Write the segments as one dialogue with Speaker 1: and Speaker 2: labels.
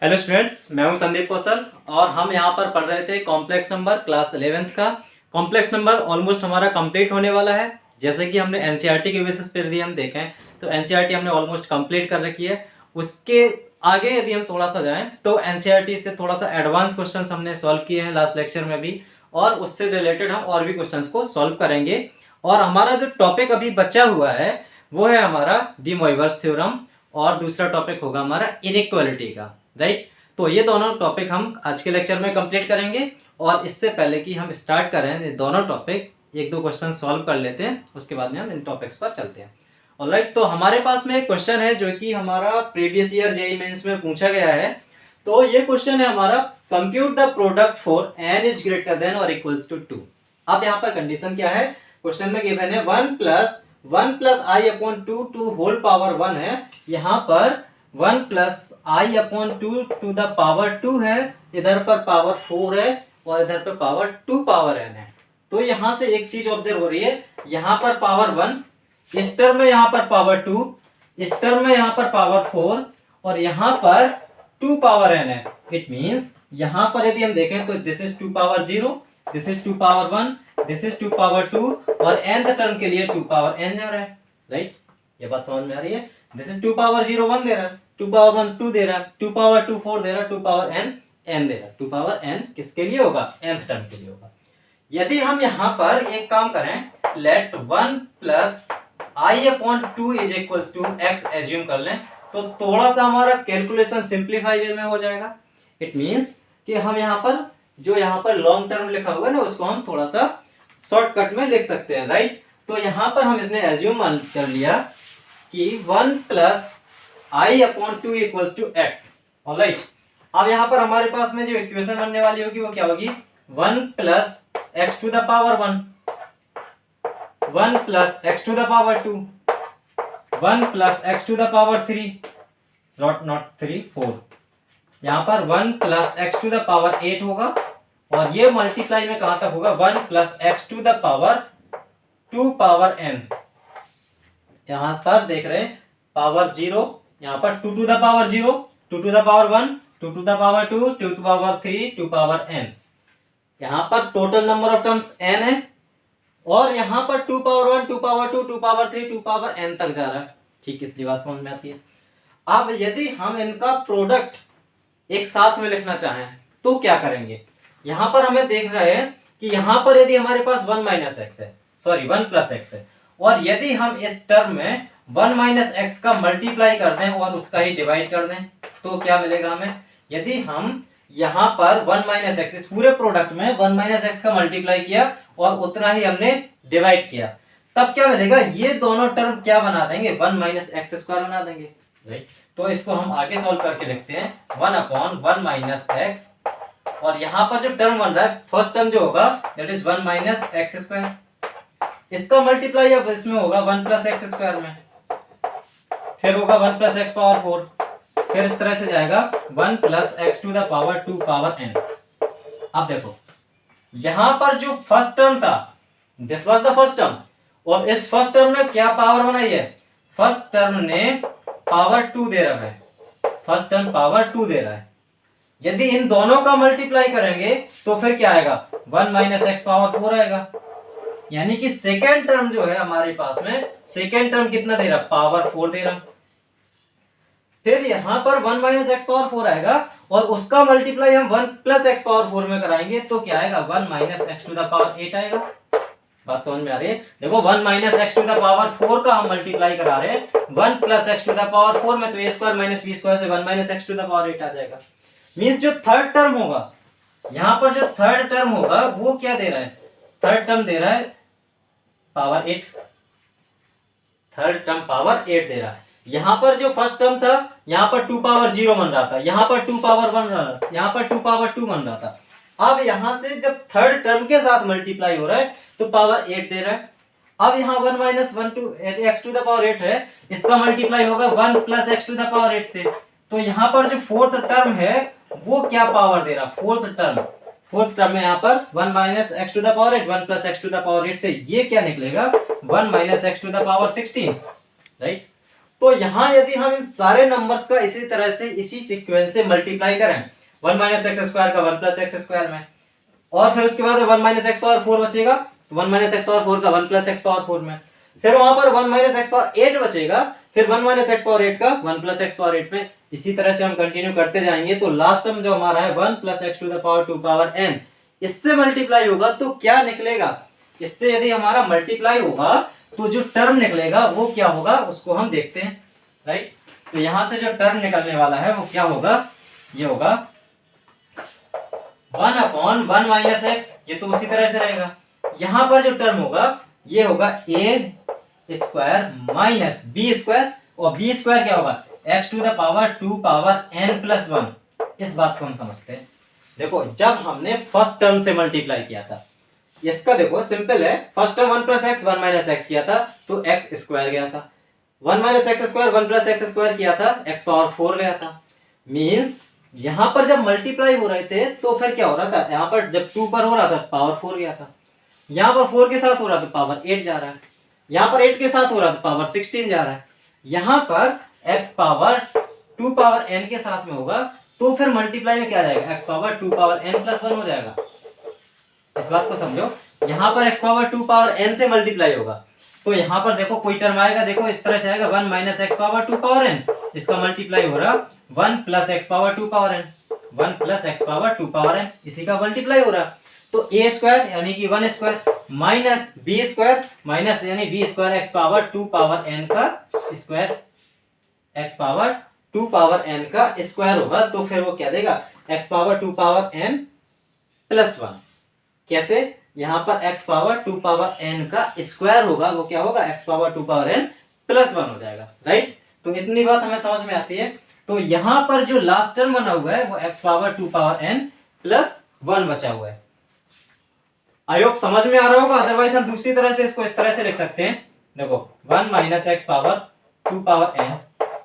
Speaker 1: Hello students, मैं हूं संदीप कौशल और हम यहां पर पढ़ रहे थे कॉम्प्लेक्स नंबर क्लास 11th का। कॉम्प्लेक्स नंबर ऑलमोस्ट हमारा कंप्लीट होने वाला है। जैसे कि हमने एनसीईआरटी के बेसिस पर यदि हम देखें तो एनसीईआरटी हमने ऑलमोस्ट कंप्लीट कर रखी है। उसके आगे यदि हम थोड़ा सा जाएं तो एनसीईआरटी से थोड़ा सा एडवांस क्वेश्चन हमने सॉल्व किए हैं लास्ट लेक्चर में भी, और उससे रिलेटेड हम और भी क्वेश्चन को सॉल्व करेंगे। और हमारा जो टॉपिक अभी बचा हुआ है वो है हमारा डी मोइवर्स थ्योरम, और दूसरा टॉपिक होगा हमारा इनइक्वालिटी का, राइट। तो ये दोनों टॉपिक हम आज के लेक्चर में कंप्लीट करेंगे। और इससे पहले कि हम स्टार्ट करें ये दोनों टॉपिक, एक दो क्वेश्चन सॉल्व कर लेते हैं, उसके बाद में हम इन टॉपिक्स पर चलते हैं। ऑलराइट, तो हमारे पास में एक क्वेश्चन है जो कि हमारा प्रीवियस ईयर जेईई मेंस में पूछा गया है। तो ये क्वेश्चन है हमारा, compute the product for n is greater than और इक्वल्स टू 2। अब यहाँ पर कंडीशन क्या है, क्वेश्चन में गिवन है 1 plus i upon 2 to whole power 1 है। यहाँ पर 1 plus i upon 2 to the power 2 है, इधर पर पावर 4 है और इधर पर पावर 2 पावर n है। तो यहाँ से एक चीज ऑब्जर्व हो रही है, यहाँ पर पावर 1, इस टर्म में यहाँ पर पावर 2, इस टर्म में यहाँ पर पावर 4 और यहाँ पर 2 पावर n है। इट मीन्स यहाँ पर यदि हम देखें तो this is 2 power 0, this is 2 power 1, this is 2 power 2 और nth टर्म के लिए 2 पावर n जा रहा है, राइट। ये बात समझ में आ रही है। दिस इज 2 पावर 0 1 दे रहा है, 2 पावर 1 2 दे रहा है, 2 पावर 2 4 दे रहा है, 2 पावर n n दे रहा है। 2 पावर n किसके लिए होगा, nth टर्म के लिए होगा। यदि हम यहाँ पर एक काम करें, let 1 plus i upon 2 is equals to x assume कर लें, तो थोड़ा सा हमारा कैलकुलेशन सिंप्लीफाई वे में हो जाएगा। इट मींस कि हम यहाँ पर जो यहाँ पर लॉन्ग टर्म लिखा होगा ना, उसको हम थोड़ा सा शॉर्टकट में लिख सकते हैं, राइट। तो यहाँ पर हम इसने एज्यूम कर लिया कि 1 plus i upon 2 equals to x, alright. अब यहाँ पर हमारे पास में जो इक्वेशन बनने वाली होगी वो क्या होगी, 1 plus x to the power 1, 1 plus x to the power 2, 1 plus x to the power 3, not 3 4, यहाँ पर 1 plus x to the power 8 होगा और ये मल्टीप्लाई में कहां तक होगा, 1 plus x to the power 2 power n। यहां पर देख रहे हैं पावर 0, यहाँ पर 2 to the power 0, 2 to the power 1, 2 to the power 2, 2 to power 3, 2 power n। यहाँ पर total number of terms n है और यहाँ पर 2 power 1, 2 power 2, 2 power 3, 2 power n तक जा रहा है। ठीक, इतनी बात समझ में आती है। अब यदि हम इनका प्रोडक्ट एक साथ में लिखना चाहें तो क्या करेंगे, यहाँ पर हमें देख रहे हैं कि यहाँ पर यदि हमारे पास 1 माइनस एक्स है, सॉरी 1 प्लस एक्स है, और यदि हम इस टर्म में 1 माइनस एक्स का मल्टीप्लाई कर दें और उसका ही डिवाइड कर दें तो क्या मिलेगा हमें। यदि हम यहाँ पर 1 माइनस एक्स, इस पूरे प्रोडक्ट में 1 माइनस एक्स का मल्टीप्लाई किया और उतना ही हमने डिवाइड किया, तब क्या मिलेगा, ये दोनों टर्म क्या बना देंगे, 1 माइनस एक्स स्क्वायर बना देंगे, राइट। तो इसको हम आगे सॉल्व करके लिखते हैं, 1 अपॉन 1 माइनस एक्स, और यहाँ पर जो टर्म बन रहा है फर्स्ट टर्म जो होगा that is 1 minus x square, इसका मल्टीप्लाई अब इसमें होगा 1 प्लस एक्स स्क्वायर में, फिर होगा 1 प्लस एक्स पावर 4, फिर इस तरह से जाएगा 1 plus x to the power 2 power n। अब देखो यहां पर जो फर्स्ट टर्म था, this was the first term, और इस फर्स्ट टर्म ने क्या पावर बनाई है, फर्स्ट टर्म ने पावर 2 दे रहा है, फर्स्ट टर्म पावर 2 दे रहा है। यदि इन दोनों का मल्टीप्लाई करेंगे तो फिर क्या आएगा, 1 माइनस एक्स पावर 4 आएगा। यानी कि सेकेंड टर्म जो है हमारे पास में, सेकेंड टर्म कितना दे रहा, पावर 4 दे रहा। फिर यहां पर 1 माइनस एक्स पावर 4 आएगा और उसका मल्टीप्लाई हम 1 प्लस एक्स पावर 4 में कराएंगे तो क्या आएगा, 1 minus x to the power 8 आएगा। बात समझ में आ रही है। देखो 1 minus x to the power 4 का हम मल्टीप्लाई करा रहे हैं 1 plus x to the power 4 में, तो a square minus B square से 1 minus x to the power 8 आ जाएगा। मींस जो थर्ड टर्म होगा, यहाँ पर जो थर्ड टर्म होगा वो क्या दे रहा है, थर्ड टर्म दे रहा है पावर 8, थर्ड टर्म पावर 8 दे रहा है। यहाँ पर जो फर्स्ट टर्म था, यहाँ पर 2 पावर 0 बन रहा था, यहाँ पर 2 पावर 1 रहा था, यहाँ पर 2 पावर 2 बन रहा था। अब यहाँ से जब थर्ड टर्म के साथ मल्टीप्लाई हो रहा है तो पावर 8 दे रहा है। अब यहाँ 1 minus 1 to x to the power 8 है, इसका मल्टीप्लाई होगा 1 plus x to the power 8 से, तो यहाँ पर जो फोर्थ टर्म है वो क्या पावर दे रहा, फोर्थ टर्म में यहाँ पर 1 minus x to the power 8, 1 plus x to the power 8 से ये क्या निकलेगा, 1 minus x to the power 16, right. तो यहाँ यदि हम इन सारे नंबर्स का इसी तरह से इसी सीक्वेंस से मल्टीप्लाई करें 1 माइनस एक्स स्क्वायर का 1 प्लस एक्स स्क्वायर में, और फिर उसके बाद 1 माइनस एक्स पावर 4 बचेगा, तो 1 माइनस एक्स पावर 4 का 1 प्लस एक्स पावर 4 में, फिर वहां पर 1 माइनस एक्स पावर 8 बचेगा, फिर 1 माइनस एक्स पावर 8 का 1 प्लस एक्स पावर 8 में। इसी तरह से हम कंटिन्यू करते जाएंगे। तो लास्ट टर्म जो हमारा है 1 plus x to the power 2 power n, इससे मल्टीप्लाई होगा तो क्या निकलेगा, इससे यदि हमारा मल्टीप्लाई होगा तो जो टर्म निकलेगा वो क्या होगा उसको हम देखते हैं, राइट। तो यहां से जो टर्म निकलने वाला है वो क्या होगा, ये होगा 1 अपॉन 1 माइनस एक्स, ये तो उसी तरह से रहेगा। यहां पर जो टर्म होगा ये होगा a square minus B square, और बी स्क्वायर क्या होगा x to the power 2 power n plus 1। इस बात को हम समझते हैं। देखो जब हमने फर्स्ट टर्म से मल्टीप्लाई किया था, इसका देखो सिंपल है, first term 1 plus x 1 minus x किया था तो एक्स स्क्वायर गया था, 1 minus x square 1 plus x square किया था एक्स पावर 4 गया था। मीन्स यहां पर जब मल्टीप्लाई हो रहे थे तो फिर क्या हो रहा था, यहां पर जब 2 पर हो रहा था पावर 4 गया था, यहां पर 4 के साथ हो रहा था पावर 8 जा रहा है, यहां पर 8 के साथ हो रहा था पावर 16 जा रहा है, यहां पर x पावर 2 पावर n के साथ में होगा तो फिर मल्टीप्लाई में क्या जाएगा x power 2 power n plus 1 हो जाएगा। इस बात को समझो, यहां पर x पावर 2 पावर n से मल्टीप्लाई होगा तो यहां पर देखो कोई टर्म आएगा, देखो इस तरह से आएगा 1 minus x power 2 power n, इसका मल्टीप्लाई हो रहा 1 plus x power 2 power n, 1 plus x power 2 power n, इसी का मल्टीप्लाई हो रहा। तो ए स्क्वायर यानी कि 1 square minus B square minus यानी B square x power 2 power n का square, x power 2 power n का स्क्वायर होगा तो फिर वो क्या देगा x power 2 power n plus 1। कैसे, यहां पर x पावर 2 पावर n का स्क्वायर होगा वो क्या होगा x power 2 power n plus 1 हो जाएगा, राइट। तो इतनी बात हमें समझ में आती है। तो यहां पर जो लास्ट टर्म बना हुआ है वो x power 2 power n plus 1 बचा हुआ है। आई होप समझ में आ रहा होगा, अदरवाइज हम दूसरी तरह से इसको इस तरह से लिख सकते हैं। देखो 1 minus x power 2 power n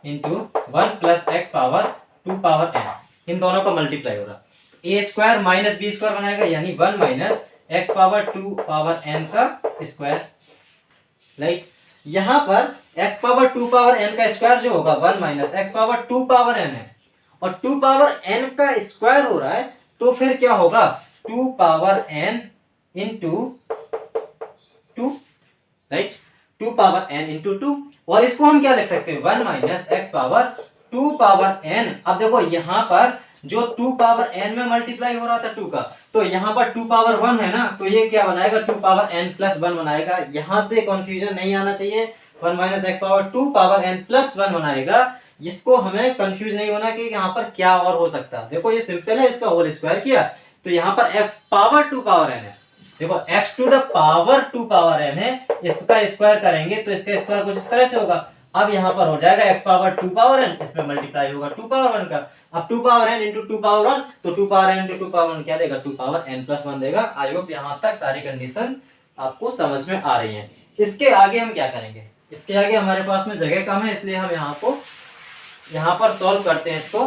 Speaker 1: into 1 plus x power 2 power n, इन दोनों का मल्टीप्लाई हो रहा, ए स्क्वायर माइनस बी स्क्वायर बनाएगा यानी 1 minus x power 2 power n का स्क्वायर, राइट। यहां पर x पावर 2 पावर n का स्क्वायर जो होगा 1 minus x power 2 power n है, और 2 पावर n का स्क्वायर हो रहा है तो फिर क्या होगा 2 power n into 2, right, 2 power n into 2, और इसको हम क्या लिख सकते हैं 1 minus x power 2 power n। अब देखो यहां पर जो 2 पावर n में मल्टीप्लाई हो रहा था 2 का, तो यहां पर 2 पावर 1 है ना, तो ये क्या बनाएगा 2 पावर n प्लस 1 बनाएगा। यहां से कंफ्यूजन नहीं आना चाहिए, 1 minus x power 2 power n plus 1 बनाएगा, इसको हमें कंफ्यूज नहीं होना कि यहाँ पर क्या और हो सकता है। देखो ये सिंपल है, इसका होल स्क्वायर किया तो यहाँ पर x पावर 2 पावर n है, देखो x to the power 2 power n है, इसका स्क्वायर करेंगे तो इसका स्क्वायर कुछ इस तरह से होगा। अब यहाँ पर हो जाएगा x पावर 2 पावर n, इसमें मल्टीप्लाई होगा 2 पावर 1 का, अब 2 पावर n इंटू 2 पावर 1, तो 2 पावर n इंटू 2 पावर 1 क्या देगा 2 पावर n प्लस 1 देगा। आई होप यहाँ तक सारी कंडीशन आपको समझ में आ रही है। इसके आगे हम क्या करेंगे, इसके आगे हमारे पास में जगह कम है, इसलिए हम यहाँ पर सॉल्व करते हैं इसको,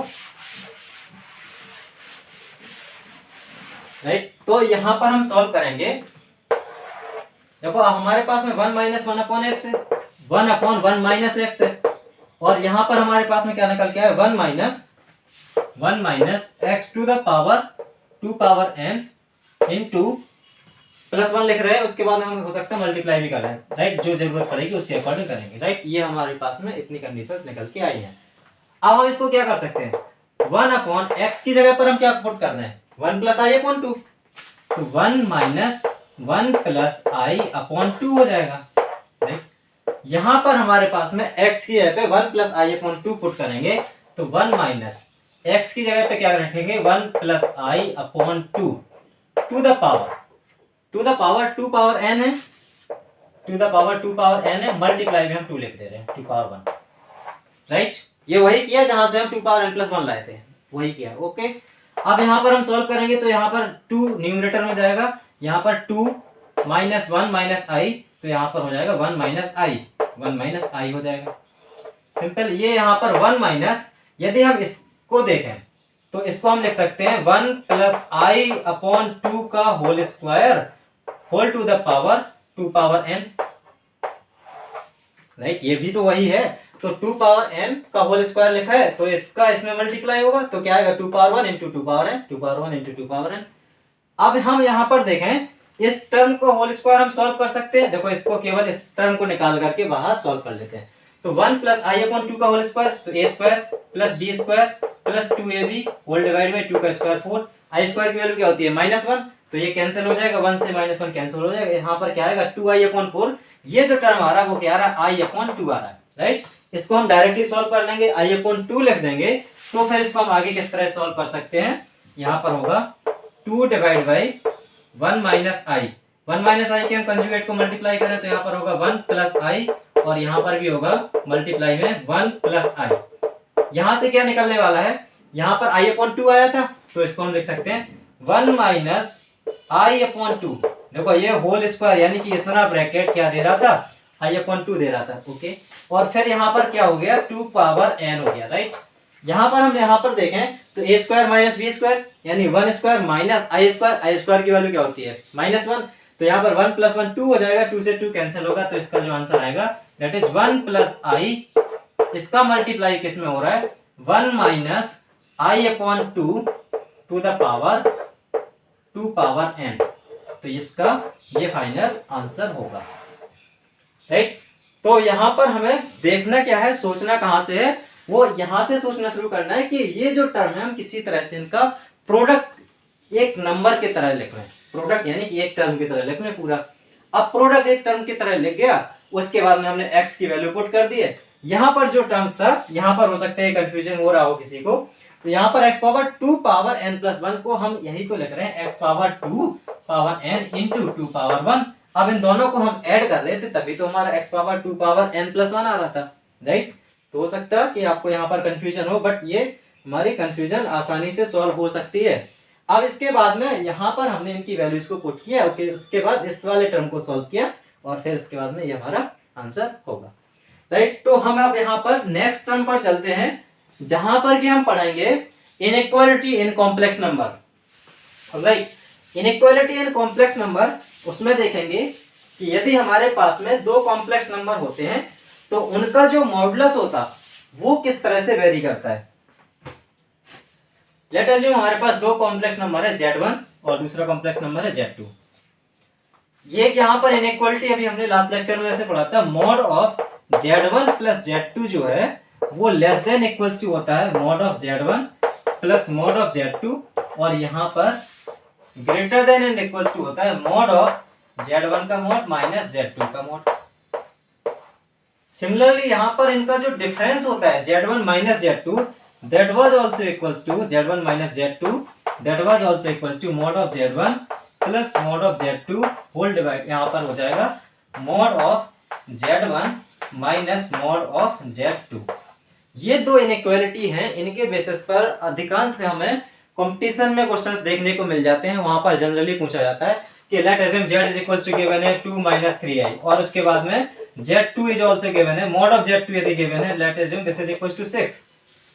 Speaker 1: राइट। तो यहाँ पर हम सॉल्व करेंगे, देखो हमारे पास में 1 माइनस 1 अपॉन एक्स है, 1 अपॉन 1 माइनस एक्स है, और यहाँ पर हमारे पास में क्या निकल के आया 1 minus x to the power 2 power n into plus 1 लिख रहे हैं, उसके बाद हम हो सकता है मल्टीप्लाई भी कर रहे हैं, राइट, जो जरूरत पड़ेगी उसके अकॉर्डिंग करेंगे, राइट। ये हमारे पास में इतनी कंडीशंस निकल के आई हैं। अब हम इसको क्या कर सकते हैं, 1 अपॉन एक्स की जगह पर हम क्या पुट करना है 1 प्लस आई अपॉन 2, तो 1 माइनस 1 प्लस आई अपॉन 2 हो जाएगा, राइट। यहां पर हमारे पास में x की जगह पे 1 प्लस आई अपॉन 2 पुट करेंगे तो 1 माइनस x की जगह पे क्या रखेंगे 1 plus i upon 2 to the power 2 power n है, to the power 2 power n है, मल्टीप्लाई में हम 2 लिख दे रहे हैं 2 पावर 1, राइट। ये वही किया जहां से हम 2 पावर n प्लस 1 लाए थे, वही किया, ओके। अब यहाँ पर हम सॉल्व करेंगे तो यहाँ पर 2 न्यूमरेटर में जाएगा, यहाँ पर 2 माइनस 1 माइनस आई, तो यहाँ पर हो जाएगा 1 माइनस आई हो जाएगा, सिंपल। ये यहाँ पर 1 माइनस, यदि हम इसको देखें तो इसको हम लिख सकते हैं 1 प्लस आई अपॉन 2 का whole square whole to the power 2 power n, right. ये भी तो वही है, तो 2 पावर n का होल स्क्वायर लिखा है तो इसका इसमें मल्टीप्लाई होगा तो क्या आएगा 2 power 1 into 2 power n, 2 power 1 into 2 power n। अब हम यहाँ पर देखें इस टर्म को होल स्क्वायर हम सॉल्व कर सकते हैं। देखो इसको केवल इस टर्म को निकाल करके बाहर सॉल्व कर लेते हैं। तो 1 प्लस आई अपॉन 2 का होल स्क्वायर तो a square plus b square plus 2ab whole divide by 2 का स्क्वायर 4। आई स्क्वायर की वैल्यू क्या होती है -1 तो ये कैंसिल हो जाएगा, 1 से -1 कैंसिल हो जाएगा। यहाँ पर क्या आएगा 2i अपॉन 4। ये जो टर्म आ रहा है वो क्या आ रहा है i अपॉन 2 आ रहा है, राइट। इसको हम डायरेक्टली सॉल्व कर लेंगे, i अपॉन 2 लिख देंगे। तो फिर इसको हम आगे किस तरह सॉल्व कर सकते हैं, यहाँ पर होगा 2 divide by 1 minus I, 1 minus I के हम कंजुगेट को मल्टीप्लाई करें तो यहाँ पर होगा 1 प्लस आई और यहाँ पर भी होगा मल्टीप्लाई में 1 प्लस आई। यहाँ से क्या निकलने वाला है, यहाँ पर आई अपॉन 2 आया था तो इसको हम लिख सकते हैं 1 माइनस आई अपॉन 2। देखो ये होल स्क्वायर यानी कि इतना ब्रैकेट क्या दे रहा था, आई अपॉन 2 दे रहा था, ओके। और फिर यहाँ पर क्या हो गया 2 पावर n हो गया, राइट। यहाँ पर हम यहाँ पर देखें तो a square minus B square यानी 1 स्क्वायर माइनस आई स्क्वायर की वैल्यू क्या होती है -1। तो यहाँ पर 1 प्लस 1 2 हो जाएगा, 2 से 2 कैंसिल होगा तो इसका जो आंसर आएगा दैट इज 1 प्लस आई। इसका मल्टीप्लाई किस में हो रहा है 1 minus i upon 2 to the power 2 power n। तो इसका ये फाइनल आंसर होगा, राइट। तो यहाँ पर हमें देखना क्या है, सोचना कहाँ से है, वो यहाँ से सोचना शुरू करना है कि ये जो टर्म है हम किसी तरह से इनका प्रोडक्ट एक नंबर की तरह लिख रहे हैं। प्रोडक्ट यानी कि एक टर्म की तरह लिख रहे हैं पूरा। अब प्रोडक्ट एक टर्म की तरह लिख गया, उसके बाद में हमने x की वैल्यू पुट कर दी है। यहाँ पर जो टर्म्स था यहाँ पर हो सकता है कंफ्यूजन हो रहा हो किसी को, तो यहाँ पर x power 2 power n plus 1 को हम यही तो लिख रहे हैं x power 2 power n into 2 power 1। अब इन दोनों को हम ऐड कर रहे थे तभी तो हमारा x power 2 power n plus 1 आ रहा था, राइट। तो हो सकता है कि आपको यहाँ पर कंफ्यूजन हो, बट ये हमारी कंफ्यूजन आसानी से सॉल्व हो सकती है। अब इसके बाद में यहाँ पर हमने इनकी वैल्यूज को पुट किया, ओके। उसके बाद इस वाले टर्म को सॉल्व किया और फिर इसके बाद में ये हमारा आंसर होगा, राइट। तो हम अब यहाँ पर नेक्स्ट टर्म पर चलते हैं जहां पर कि हम पढ़ेंगे inequality in complex number, right. Inequality in complex number, उसमें देखेंगे कि यदि हमारे पास में दो कॉम्प्लेक्स नंबर होते हैं तो उनका जो मॉडुलस होता वो किस तरह से वेरी करता है। लेट अस अज्यूम हमारे पास दो कॉम्प्लेक्स नंबर है Z1 और दूसरा कॉम्प्लेक्स नंबर है Z2। ये यहाँ पर इनइक्वालिटी अभी हमने लास्ट लेक्चर में ऐसे पढ़ा था, mod of Z1 plus Z2 जो है वो लेस देन इक्वल्स टू होता है mod of Z1 plus mod of Z2, और यहाँ पर greater than and equals to होता है मॉड ऑफ Z1 का मॉड माइनस Z2 का मॉड। सिमिलरली यहाँ पर इनका जो डिफरेंस होता है Z1 minus Z2 that was also equals to Z1 minus Z2 that was also equals to mod of Z1 plus mod of Z2 whole divide, यहाँ पर हो जाएगा mod of Z1 minus mod of Z2। ये दो inequality हैं, इनके basis पर अधिकांश हमें कंपटीशन में क्वेश्चंस देखने को मिल जाते हैं। वहां पर जनरली पूछा जाता है कि late assume Z is equals to given है 2 minus 3i और उसके बाद में Z2 is also given है, mod of Z2 यदि given है let assume this is equals to 6।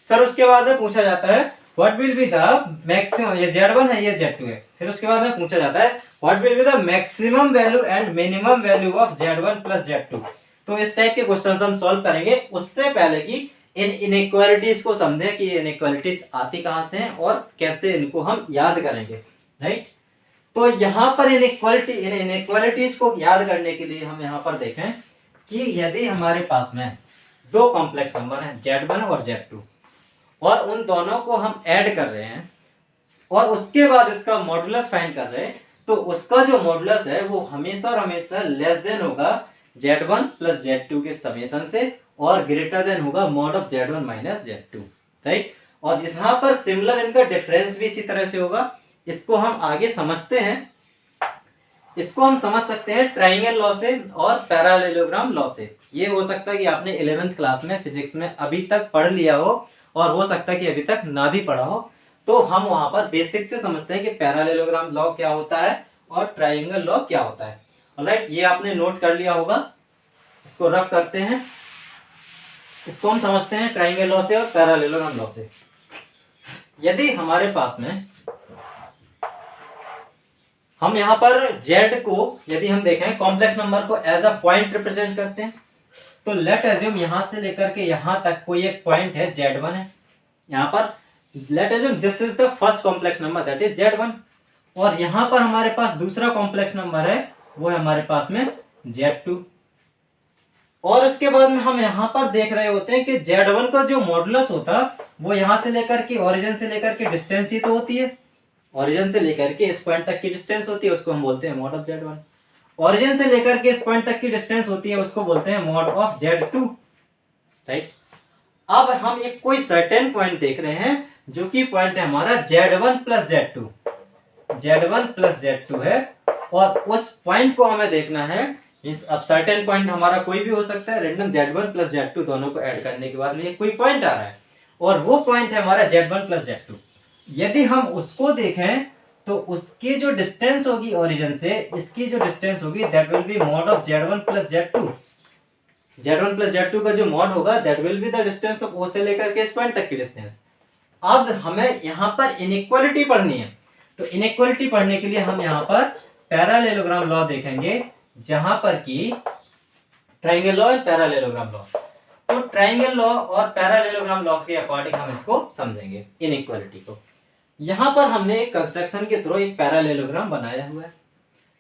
Speaker 1: फिर उसके बाद में पूछा जाता है what will be the maximum, ये Z1 है ये Z2 है। फिर उसके बाद में पूछा जाता है what will be the maximum value and minimum value of Z1 plus Z2। तो इस टाइप के क्वेश्चंस हम सॉल्व करेंगे। उससे पहले कि इन इनइक्वालिटीज को समझे कि ये इनइक्वालिटीज आती कहां से हैं और कैसे इनको हम याद करेंगे, राइट। तो यहाँ पर इनइक्वालिटीज को याद करने के लिए हम यहाँ पर देखें कि यदि हमारे पास में दो कॉम्प्लेक्स नंबर हैं Z1 और Z2 और उन दोनों को हम ऐड कर रहे हैं और उसके बाद इसका मॉडुलस फाइंड कर रहे हैं, तो उसका जो मॉडुलस है वो हमेशा और हमेशा लेस देन होगा Z1 प्लस Z2 के समेशन से और ग्रेटर देन होगा mod of Z1 minus Z2, right. और यहाँ पर सिमिलर इनका डिफरेंस भी इसी तरह से होगा। इसको हम आगे समझते हैं, इसको हम समझ सकते हैं ट्राइंगल लॉ से और पैरेललोग्राम लॉ से। ये हो सकता है कि आपने 11th क्लास में फिजिक्स में अभी तक पढ़ लिया हो और हो सकता है कि अभी तक ना भी पढ़ा हो। तो हम वहां पर बेसिक से समझते हैं कि पैरेललोग्राम लॉ क्या होता है और ट्राइंगल लॉ क्या होता है, ऑलराइट। ये आपने नोट कर लिया होगा, इसको रफ करते हैं। इसको हम समझते हैं ट्राइंगल लॉ से और पैरेललोग्राम लॉ से। यदि हमारे पास में हम यहाँ पर Z को यदि हम देखें कॉम्प्लेक्स नंबर को एज अ पॉइंट रिप्रेजेंट करते हैं, तो लेट एज्यूम यहाँ से लेकर के यहाँ तक कोई एक पॉइंट है Z1 है, यहाँ पर late assume this is the first complex number that is Z1, और यहाँ पर हमारे पास दूसरा कॉम्प्लेक्स नंबर है वो है हमारे पास में Z2, और उसके बाद में हम यहाँ पर देख रहे होते हैं कि Z1 का जो मॉडुलस होता वो यहाँ से लेकर के ओरिजिन से लेकर के डिस्टेंस ही तो होती है, ओरिजिन से लेकर के इस पॉइंट तक की डिस्टेंस होती है, उसको हम बोलते हैं मॉड ऑफ Z1। ओरिजिन से लेकर के इस पॉइंट तक की डिस्टेंस होती है, उसको बोलते हैं मॉड ऑफ Z2, राइट। अब हम एक कोई सर्टेन पॉइंट देख रहे हैं जो कि पॉइंट है हमारा Z1 plus Z2, Z1 plus Z2 है, और उस पॉइंट को हमें देखना है। अब सर्टेन पॉइंट हमारा कोई भी हो सकता है, रेंडम Z1 प्लस Z2 दोनों को ऐड करने के बाद में कोई पॉइंट आ रहा है, और वो पॉइंट है हमारा Z1 प्लस Z2। यदि हम उसको देखें तो उसकी जो डिस्टेंस होगी ओरिजिन से, इसकी जो डिस्टेंस होगी that will be mod of Z1 plus Z2। Z1 plus Z2 का जो मॉड होगा that will be the distance of O से लेकर के इस पॉइंट तक की डिस्टेंस। अब हमें यहाँ पर इनइक्वालिटी पढ़नी है, तो इनइक्वालिटी पढ़ने के लिए हम यहाँ पर पैरेललोग्राम लॉ देखेंगे, जहां पर कि triangle law and parallelogram law. तो ट्रायंगल लॉ और पैरेललोग्राम लॉ के अकॉर्डिंग हम इसको समझेंगे इनइक्वालिटी को। यहाँ पर हमने एक कंस्ट्रक्शन के थ्रू एक पैरेललोग्राम बनाया हुआ है,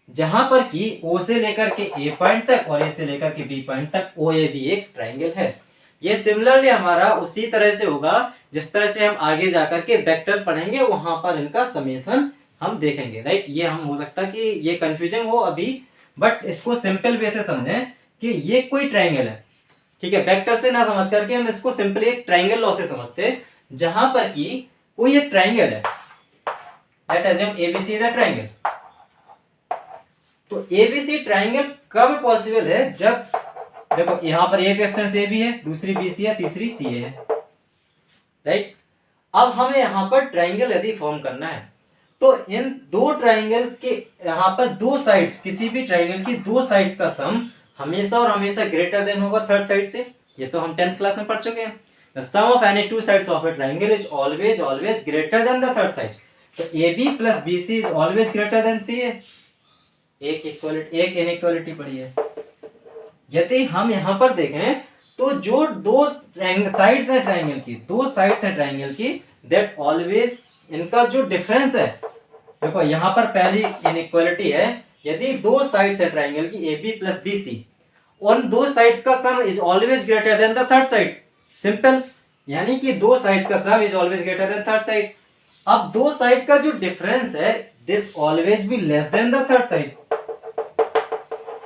Speaker 1: जहां पर कि O से लेकर के A पॉइंट तक और A से लेकर के B पॉइंट तक OAB एक ट्रायंगल है। ये सिमिलरली हमारा उसी तरह से होगा जिस तरह से हम आगे जाकर के वेक्टर पढ़ेंगे, वहां पर इनका समेशन हम देखेंगे, राइट। ये हम हो सकता है कि ये कंफ्यूजन हो अभी, बट इसको सिंपल वे से समझें कि ये कोई ट्रायंगल है, ठीक है। वेक्टर से ना समझ करके हम इसको सिंपली एक ट्रायंगल लॉ से समझते हैं, जहां पर कि कोई एक ट्रायंगल है, late assume ABC is a triangle. तो ABC ट्रायंगल कब पॉसिबल है, जब देखो यहां पर एक डिस्टेंस AB है, दूसरी BC है, तीसरी CA है, राइट। अब हमें यहां पर ट्रायंगल यदि फॉर्म करना है तो इन दो ट्रायंगल के यहाँ पर दो साइड्स, किसी भी ट्रायंगल की दो साइड्स का सम हमेशा और हमेशा ग्रेटर देन होगा थर्ड साइड से। ये तो हम 10th क्लास में पढ़ चुके हैं। The sum of any two sides of a triangle is always greater than the third side. तो AB plus BC is always greater than CA। एक इनइक्वालिटी पड़ी है। यदि हम यहाँ पर देखें तो जो दो साइड्स है ट्रायंगल की, दो साइड्स है ट्रायंगल की, दैट ऑलवेज इनका जो डिफरेंस है, देखो यहाँ पर पहली इनइक्वालिटी है, यदि दो साइड्स है ट्रायंगल की AB प्लस BC, उन दो साइड्स का sum is always greater than the third side. Simple, यानी कि दो साइड्स का sum is always greater than third side. अब दो साइड का जो डिफरेंस है this always be less than the third side.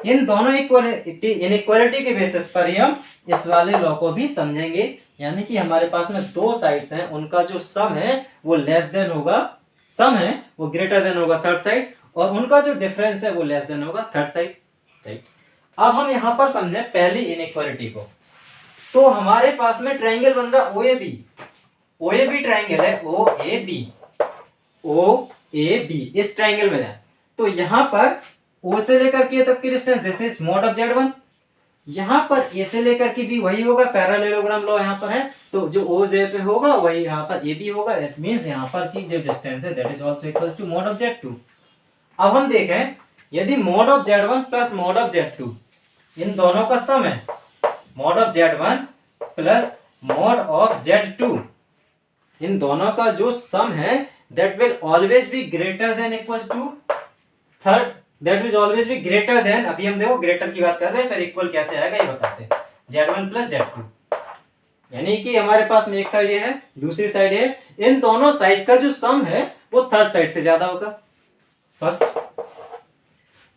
Speaker 1: इन दोनों इनइक्वालिटी के बेसिस पर ही हम इस वाले लॉ को भी समझेंगे, यानी कि हमारे पास में दो साइड्स हैं, उनका जो सम है वो लेस देन होगा, सम है वो ग्रेटर देन होगा थर्ड साइड, और उनका जो डिफरेंस है वो लेस देन होगा थर्ड साइड, राइट। अब हम यहाँ पर समझें पहली इनइक्वालिटी को। तो हमारे पास में ट्रायंगल बन रहा OAB ट्रायंगल है, OAB इस ट्रायंगल में है। तो यहाँ पर O से लेकर के तक की distance this is mod of Z1। यहाँ पर A से लेकर के भी वही होगा, पैरेललोग्राम लॉ यहाँ पर है, तो जो OZ होगा वही यहाँ पर AB होगा। इट मींस यहाँ पर की जो डिस्टेंस है that is also equals to mod of Z2। अब हम देखें यदि mod of Z1 plus mod of Z2 इन दोनों का सम है, mod of Z1 plus mod of Z2 इन दोनों का जो सम है that will always be greater than equals to third, that will always be greater than, अभी हम देखो ग्रेटर की बात कर रहे हैं, फिर इक्वल कैसे आएगा ये बताते हैं, Z1 प्लस Z2। यानी कि हमारे पास में एक साइड ये है, दूसरी साइड है, इन दोनों साइड का जो सम है वो थर्ड साइड से ज्यादा होगा। फर्स्ट,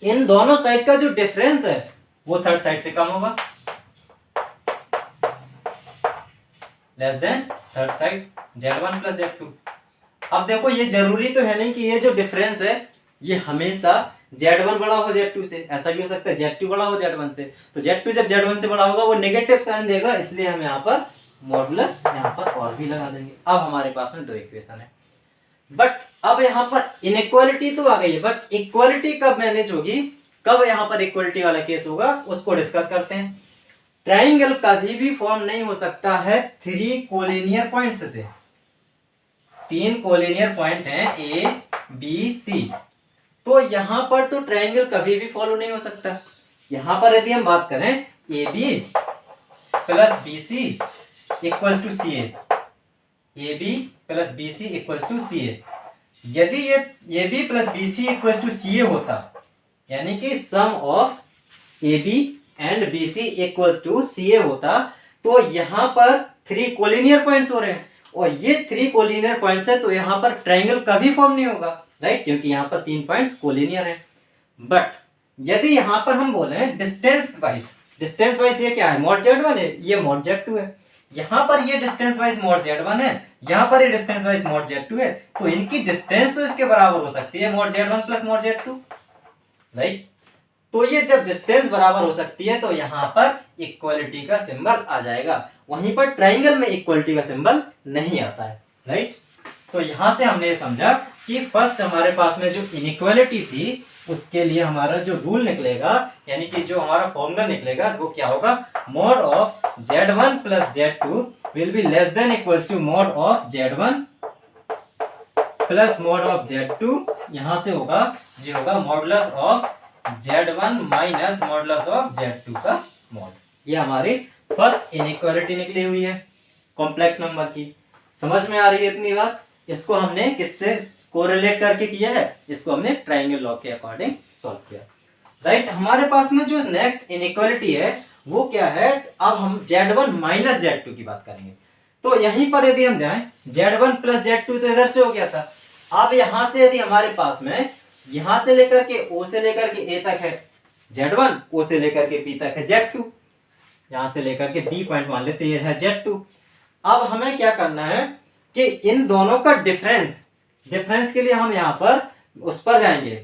Speaker 1: इन दोनों साइड का जो डिफरेंस है वो थर्ड साइड से कम होगा, less than third side Z1 plus Z2। अब देखो ये जरूरी तो है नहीं कि ये जो डिफरेंस है ये हमेशा Z1 बड़ा हो Z2 से, ऐसा भी हो सकता है Z2 बड़ा हो Z1 से। तो Z2 जब Z1 से बड़ा होगा वो नेगेटिव साइन देगा, इसलिए हम यहाँ पर मॉडुलस यहाँ पर और भी लगा देंगे। अब हमारे पास में दो इक्वेशन है, बट अब यहाँ पर इनइक्वालिटी तो आ गई है, बट इक्वालिटी कब मैनेज होगी, कब यहाँ पर इक्वालिटी वाला केस होगा उसको डिस्कस करते हैं। ट्रायंगल कभी भी फॉर्म नहीं हो सकता है थ्री कोलिनियर पॉइंट्स से। तीन कोलिनियर पॉइंट हैं A B C, तो यहां पर तो ट्रायंगल कभी भी फॉलो नहीं हो सकता। यहां पर यदि हम बात करें AB plus BC equals to CA, AB plus BC equals to CA। यदि ये AB plus BC equals to CA होता, यानी कि sum of AB and BC equals to CA होता, तो यहाँ पर 3 कोलिनियर पॉइंट्स हो रहे हैं और ये 3 कोलिनियर पॉइंट्स है, तो यहाँ पर ट्रायंगल कभी फॉर्म नहीं होगा, राइट, क्योंकि यहाँ पर 3 पॉइंट्स कोलिनियर हैं। बट यदि यहाँ पर हम बोले डिस्टेंस वाइज ये क्या है, मॉड Z1 है, ये मॉड Z2 है, यहाँ पर ये डिस्टेंस वाइज मॉड Z1 है, यहाँ पर ये डिस्टेंस वाइज मॉड Z2 है, तो इनकी डिस्टेंस तो इसके बराबर हो सकती है mod Z1 plus mod Z2, right. तो ये जब डिस्टेंस बराबर हो सकती है तो यहाँ पर इक्वालिटी का सिंबल आ जाएगा, वहीं पर ट्राइंगल में इक्वालिटी का सिंबल नहीं आता है, राइट। तो यहाँ से हमने ये समझा कि फर्स्ट हमारे पास में जो इनइक्वालिटी थी उसके लिए हमारा जो रूल निकलेगा, यानी कि जो हमारा फॉर्मूला निकलेगा वो क्या होगा, mod of Z1 plus Z2 will be less than equals to mod of Z1 plus mod of Z2, यहाँ से होगा ये होगा modulus of Z1 minus modulus of Z2 का मॉड। ये हमारी फर्स्ट इनइक्वालिटी निकली हुई है कॉम्प्लेक्स नंबर की। समझ में आ रही है इतनी बात? इसको हमने किससे कोरिलेट करके किया है, इसको हमने ट्रायंगल लॉ के अकॉर्डिंग सॉल्व किया, राइट। हमारे पास में जो नेक्स्ट इनइक्वालिटी है वो क्या है, अब हम Z1 माइनस Z2 की बात करेंगे। तो यहीं पर यदि हम जाएं Z1 प्लस Z2 तो इधर से हो गया था, अब यहां से यदि हमारे पास में यहां से लेकर के O से लेकर के A तक है Z1, O से लेकर के B तक है Z2, यहां से लेकर के B पॉइंट मान लेते हैं Z2। अब हमें क्या करना है कि इन दोनों का डिफरेंस के लिए हम यहाँ पर उस पर जाएंगे,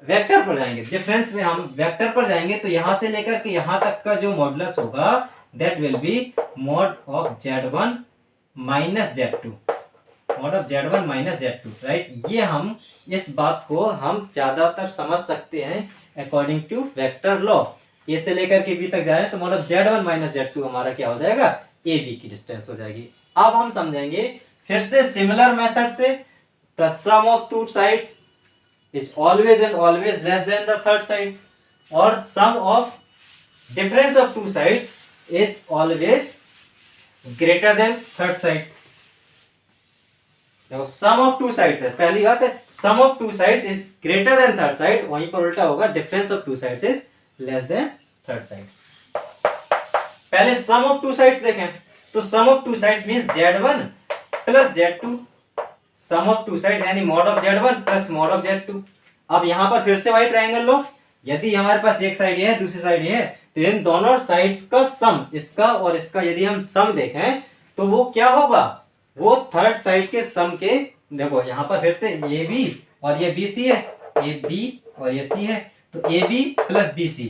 Speaker 1: वेक्टर पर जाएंगे, डिफरेंस में हम वेक्टर पर जाएंगे, तो यहां से लेकर के यहां तक का जो मॉडुलस होगा that will be mod of Z1 minus Z2, mod of Z1 minus Z2, right. ये हम इस बात को हम ज्यादातर समझ सकते हैं अकॉर्डिंग टू वेक्टर लॉ। ए से लेकर के बी तक जा रहे हैं तो mod of Z1 minus Z2 हमारा क्या हो जाएगा, ए बी की डिस्टेंस हो जाएगी। अब हम समझेंगे फिर से सिमिलर मेथड से, the sum of two sides is always and always less than the third side, और sum of difference of two sides is always greater than third side. देखो सम ऑफ टू साइड्स है, पहली बात है sum of two sides is greater than third side, वहीं पर उल्टा होगा difference of two sides is less than third side. पहले सम ऑफ टू साइड्स देखें तो sum of two sides means Z1 plus Z2, sum of two sides यानी mod of Z1 plus mod of Z2। अब यहां पर फिर से वही ट्रायंगल लो, यदि हमारे पास एक साइड ये है दूसरी साइड ये है, तो इन दोनों साइड्स का सम, इसका और इसका यदि हम सम देखें तो वो क्या होगा, वो थर्ड साइड के सम के, देखो यहाँ पर फिर से AB और ये BC है, AB और ये C है, तो AB plus BC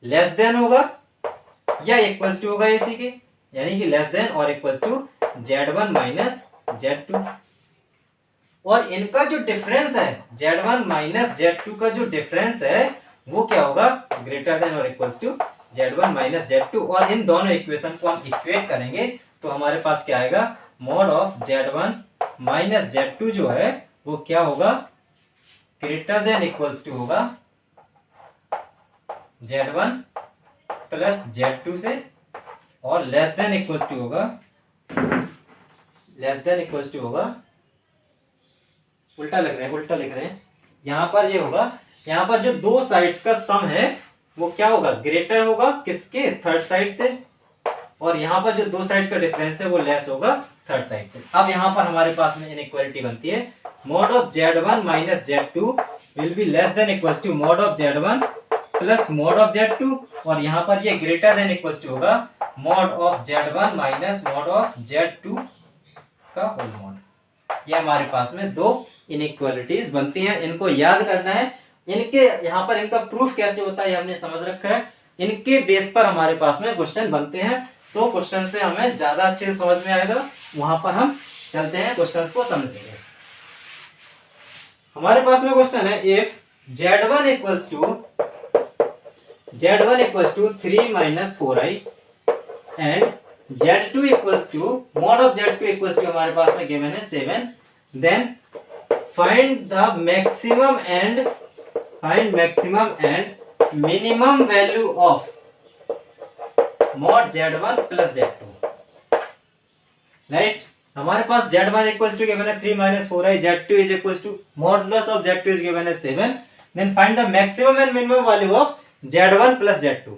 Speaker 1: less than होगा या इक्वल्स टू होगा AC के, यानी कि लेस देन और equals to Z1 minus Z2। और इनका जो डिफरेंस है Z1 माइनस Z2 का जो डिफरेंस है वो क्या होगा, ग्रेटर देन और equals to Z1 minus Z2। और इन दोनों इक्वेशन को हम इक्वेट करेंगे तो हमारे पास क्या आएगा, mod of Z1 minus Z2 जो है वो क्या होगा, ग्रेटर देन इक्वल्स टू होगा Z1 प्लस Z2 से, और लेस देन इक्वल्स टू होगा, उल्टा लिख रहे हैं, यहाँ पर ये होगा, यहाँ पर जो दो साइड्स का सम है वो क्या होगा, ग्रेटर होगा किसके, थर्ड साइड से, और यहाँ पर जो दो साइड्स का डिफरेंस है वो लेस होगा थर्ड साइड से। अब यहाँ पर हमारे पास में इनइक्वालिटी बनती है, mod of Z1 minus Z2 will be less than equals to mod of Z1 plus mod of Z2, और यहाँ पर ये ग्रेटर देन इक्वल्स टू होगा mod of Z1 minus mod of Z2 का होल मॉड। ये हमारे पास में दो इनइक्वालिटीज बनती हैं, इनको याद करना है। इनके यहाँ पर इनका प्रूफ कैसे होता है हमने समझ रखा है, इनके बेस पर हमारे पास में क्वेश्चन बनते हैं, तो क्वेश्चन से हमें ज्यादा अच्छे से समझ में आएगा, वहां पर हम चलते हैं क्वेश्चंस को समझेंगे। हमारे पास में क्वेश्चन है, if Z1 equals to 3 minus 4i and Z2 equals to mod of Z2 equals to हमारे पास में गिवन है 7, then find maximum and minimum value of mod Z1 plus Z2, right. हमारे पास Z1 इक्वल्स टू गिवन है 3 - 4i, Z2 is equals to modulus of Z2 is given है 7, then find the maximum and minimum value of Z1 plus Z2।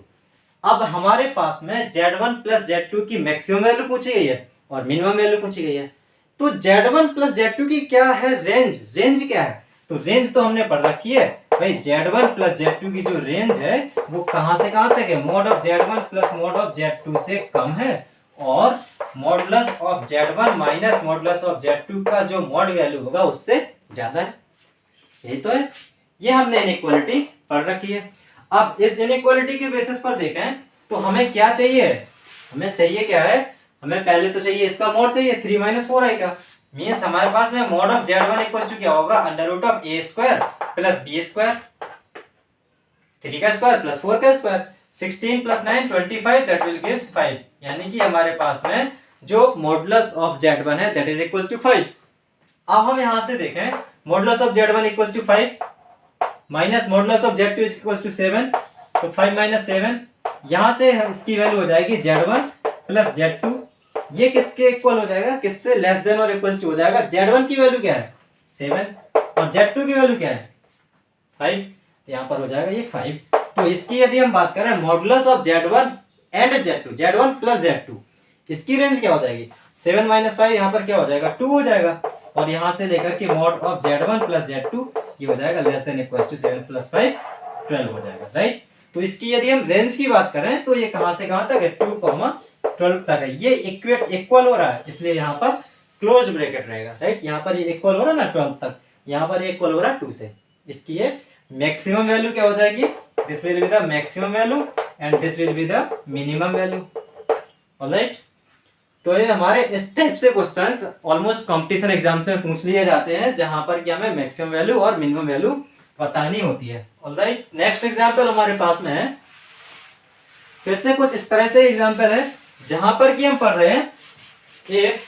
Speaker 1: अब हमारे पास में Z1 plus Z2 की maximum value पूछी गई है और मिनिमम वैल्यू पूछी गई है। तो Z1 प्लस Z2 की क्या है रेंज, रेंज क्या है? तो रेंज तो हमने पढ़ रखी है भाई, Z1 प्लस Z2 की जो रेंज है वो कहां से कहां तक है, mod of Z1 plus mod of Z2 से कम है, और modulus of Z1 minus modulus of Z2 का जो मॉड वैल्यू होगा उससे ज्यादा है। यही तो है, ये हमने इनइक्वालिटी पढ़ रखी है। अब इस इनइक्वालिटी के बेसिस पर देखें तो हमें क्या चाहिए, हमें चाहिए क्या है, हमें पहले तो चाहिए इसका मॉड चाहिए 3 - 4i का, मींस हमारे पास में mod of Z1 equals to क्या होगा, under root of a square plus b square, 3 का स्क्वायर प्लस 4 का स्क्वायर, 16 प्लस 9 25, दैट विल गिव्स 5। यानी कि हमारे पास में जो मॉडुलस ऑफ Z1 है दैट इज इक्वल्स टू 5। अब हम यहां से देखें modulus of Z1 equals to 5 minus modulus of Z2 is equals to 7, तो 5 - 7, यहां से इसकी वैल्यू हो जाएगी Z1 प्लस Z2, ये किसके इक्वल हो जाएगा, किससे लेस देन और इक्वल्स टू हो जाएगा, Z1 की वैल्यू क्या है 7 और Z2 की वैल्यू क्या है 5, यहां पर हो जाएगा ये 5। तो इसकी यदि हम बात करें modulus of Z1 and Z2, Z1 plus Z2, इसकी रेंज क्या हो जाएगी 7 - 5, यहाँ पर क्या हो जाएगा 2 हो जाएगा, और यहां से लेकर के mod of Z1 plus Z2 ये हो जाएगा less than equals to 7 plus 5 12 हो जाएगा, राइट। तो इसकी यदि हम रेंज की बात करें तो ये कहां से कहां तक है 2, 12 तक है, ये इक्वल हो रहा है, इसलिए यहाँ पर क्लोज्ड ब्रैकेट रहेगा, राइट। यहाँ पर ये इक्वल हो रहा है ना 12 तक, यहाँ पर ये इक्वल हो रहा है 2 से, इसकी ये मैक्सिमम वैल्यू क्या हो जाएगी, this will be the maximum value and this will be the minimum value, alright. तो ये हमारे इस टाइप से क्वेश्चंस ऑलमोस्ट कंपटीशन एग्जाम्स में पूछ लिए जाते हैं, जहां पर कि हमें मैक्सिमम वैल्यू और मिनिमम वैल्यू बतानी होती है, ऑलराइट। नेक्स्ट एग्जांपल हमारे पास में है, फिर से कुछ इस तरह से एग्जांपल है जहां पर कि हम पढ़ रहे हैं if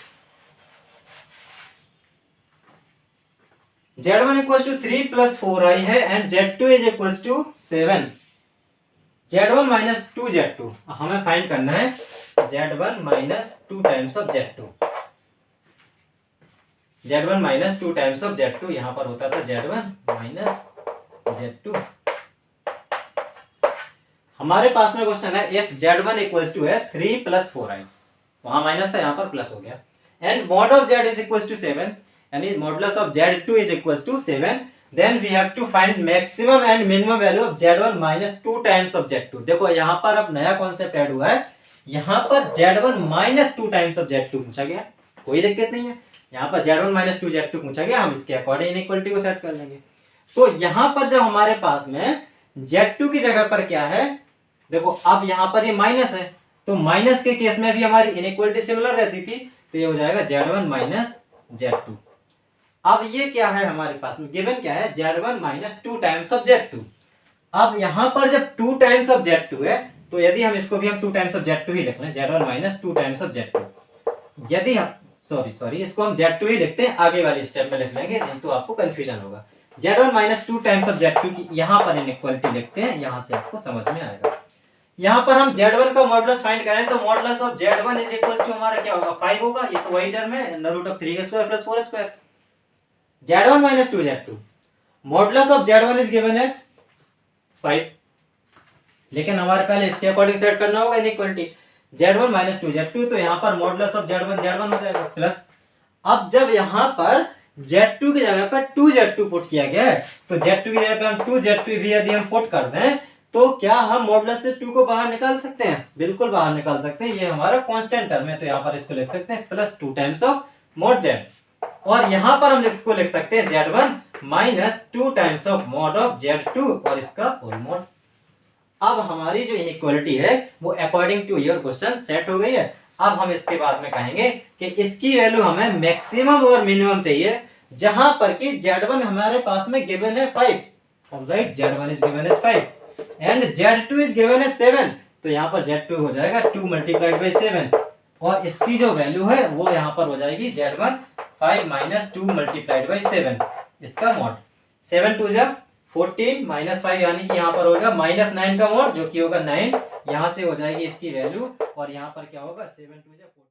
Speaker 1: Z1 equals to 3 plus 4i है and Z2 is equals to 7, Z1 minus 2Z2 हमें फाइंड करना है Z1 minus 2 times of Z2, Z1 minus 2 times of Z2, यहां पर होता था Z1 माइनस Z2। हमारे पास में क्वेश्चन है इफ Z1 इक्वल्स टू है 3 प्लस 4i, वहां माइनस था यहाँ पर प्लस हो गया, and mod of Z is equals to 7, यानी modulus of Z2 is equals to 7, then we have to find maximum and minimum value of Z1 minus 2 times of Z2। देखो यहाँ पर अब नया कॉन्सेप्ट ऐड हुआ है, यहाँ पर Z1 minus 2 times of Z2 पूछा गया, कोई दिक्कत नहीं है, यहाँ पर Z1 माइनस 2 Z2 पूछा गया, हम इसके अकॉर्डिंग इनइक्वालिटी को सेट कर लेंगे। तो यहाँ पर जब हमारे पास में Z2 की जगह पर क्या है, देखो अब यहाँ पर ये माइनस है, तो माइनस के केस में भी हमारी इनइक्वालिटी सिमिलर रहती थी, तो ये हो जाएगा Z1 माइनस Z2। अब ये क्या है हमारे पास में गिवन क्या है Z1 minus 2 times of Z2। अब यहाँ पर जब 2 टाइम्स ऑफ Z2 है, तो यदि हम इसको भी हम 2 टाइम्स ऑफ Z2 ही लिख लें, Z1 minus 2 times of Z2, यदि हम सॉरी इसको हम Z2 ही लिखते हैं, आगे वाले स्टेप में लिख लेंगे, नहीं तो आपको कंफ्यूजन होगा। Z1 minus 2 times of Z2 की यहाँ पर इनइक्वालिटी लिखते हैं, यहाँ से आपको समझ में आएगा। यहाँ पर हम Z1 का मॉडुलस फाइंड करें तो modulus of Z1 is equals to हमारा क्या होगा 5 होगा, ये तो वही टर्म है अंडर रूट ऑफ 3 का square plus 4 square, Z1 minus 2 Z2, modulus of Z1 is given as 5, लेकिन हमारे पहले इसके अकॉर्डिंग सेट करना होगा इनइक्वालिटी, Z1 माइनस 2 Z2, तो यहाँ पर मॉडुलस ऑफ Z1 Z1 हो जाएगा प्लस, अब जब यहाँ पर Z2 की जगह पर 2Z2 पुट किया गया है, तो Z2 की जगह पे हम 2Z2 भी यदि हम पुट कर दें तो क्या हम मॉडुलस से 2 को बाहर निकाल सकते हैं, बिल्कुल बाहर निकाल सकते हैं, ये हमारा कांस्टेंट टर्म है, तो यहाँ पर इसको लिख सकते हैं plus 2 times of mod Z, और यहाँ पर हम इसको लिख सकते हैं Z1 minus 2 times of mod of Z2 और इसका होल मॉड। अब हमारी जो इनइक्वालिटी है वो according to your question set हो गई है। अब हम इसके बाद में कहेंगे कि इसकी वैल्यू हमें मैक्सिमम और मिनिमम चाहिए, जहां पर कि Z1 हमारे पास में गिवन है 5, alright, Z1 is given as 5 and Z2 is given as 7, तो यहाँ पर Z2 हो जाएगा 2 मल्टीप्लाइड बाई 7, और इसकी जो वैल्यू है वो यहाँ पर हो जाएगी Z1 5 माइनस 2 मल्टीप्लाइड बाई 7, इसका मॉड 7 2 जा 14 माइनस 5, यानी कि यहाँ पर होगा माइनस 9 का मॉड जो कि होगा 9, यहाँ से हो जाएगी इसकी वैल्यू और यहाँ पर क्या होगा 7 2 जा 14।